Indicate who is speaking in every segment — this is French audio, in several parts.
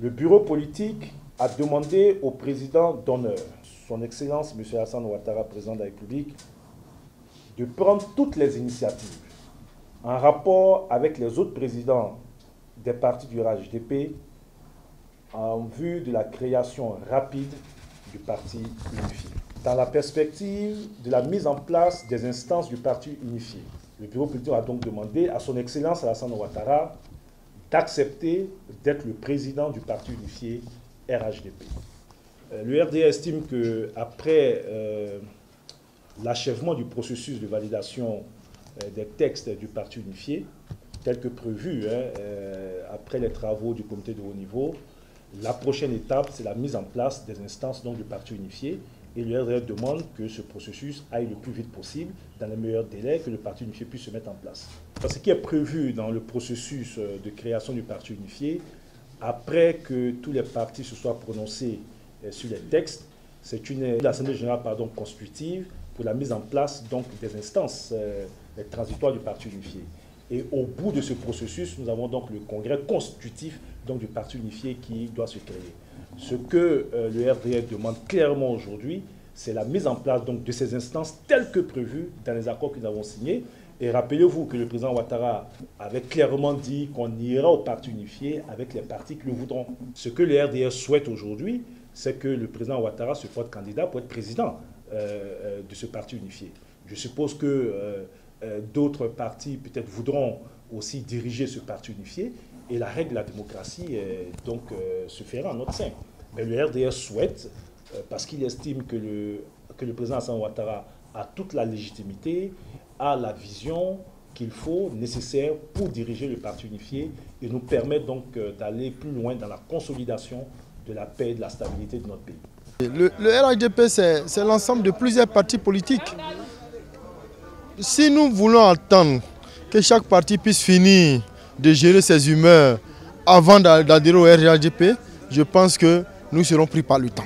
Speaker 1: Le bureau politique a demandé au président d'honneur, son Excellence M. Alassane Ouattara, président de la République, de prendre toutes les initiatives en rapport avec les autres présidents des partis du RHDP en vue de la création rapide du parti unifié. Dans la perspective de la mise en place des instances du parti unifié, le bureau politique a donc demandé à son Excellence Alassane Ouattara d'accepter d'être le président du parti unifié RHDP. Le RDA estime qu'après l'achèvement du processus de validation des textes du parti unifié, tel que prévu après les travaux du comité de haut niveau, la prochaine étape, c'est la mise en place des instances donc, du parti unifié. Et le RDA demande que ce processus aille le plus vite possible, dans les meilleurs délais, que le parti unifié puisse se mettre en place. Ce qui est prévu dans le processus de création du parti unifié, après que tous les partis se soient prononcés sur les textes, c'est l'Assemblée générale constitutive pour la mise en place donc, des instances transitoires du parti unifié. Et au bout de ce processus, nous avons donc le congrès constitutif donc, du parti unifié qui doit se créer. Ce que le RDA demande clairement aujourd'hui, c'est la mise en place donc, de ces instances telles que prévues dans les accords que nous avons signés. Et rappelez-vous que le président Ouattara avait clairement dit qu'on ira au parti unifié avec les partis qui le voudront. Ce que le RDA souhaite aujourd'hui, c'est que le président Ouattara se porte candidat pour être président de ce parti unifié. Je suppose que d'autres partis peut-être voudront aussi diriger ce parti unifié. Et la règle de la démocratie se fera en notre sein. Mais le RDS souhaite, parce qu'il estime que le président Alassane Ouattara a toute la légitimité, a la vision qu'il faut, nécessaire pour diriger le parti unifié et nous permettre donc d'aller plus loin dans la consolidation de la paix et de la stabilité de notre pays.
Speaker 2: Le RHDP, c'est l'ensemble de plusieurs partis politiques. Si nous voulons attendre que chaque parti puisse finir de gérer ses humeurs avant d'adhérer au RHDP, je pense que nous serons pris par le temps.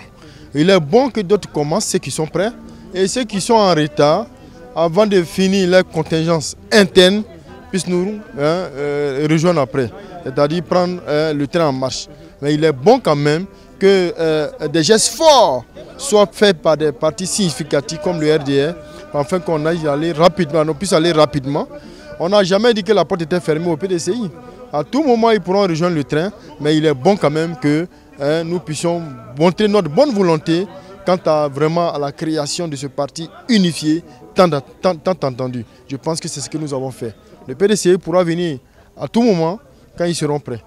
Speaker 2: Il est bon que d'autres commencent, ceux qui sont prêts, et ceux qui sont en retard, avant de finir leur contingence interne, puissent nous rejoindre après, c'est-à-dire prendre le train en marche. Mais il est bon quand même que des gestes forts soient faits par des partis significatifs comme le RDR, afin qu'on aille aller rapidement, on puisse aller rapidement. On n'a jamais dit que la porte était fermée au PDCI. À tout moment, ils pourront rejoindre le train, mais il est bon quand même que nous puissions montrer notre bonne volonté quant à vraiment à la création de ce parti unifié, tant entendu. Je pense que c'est ce que nous avons fait. Le PDCI pourra venir à tout moment quand ils seront prêts.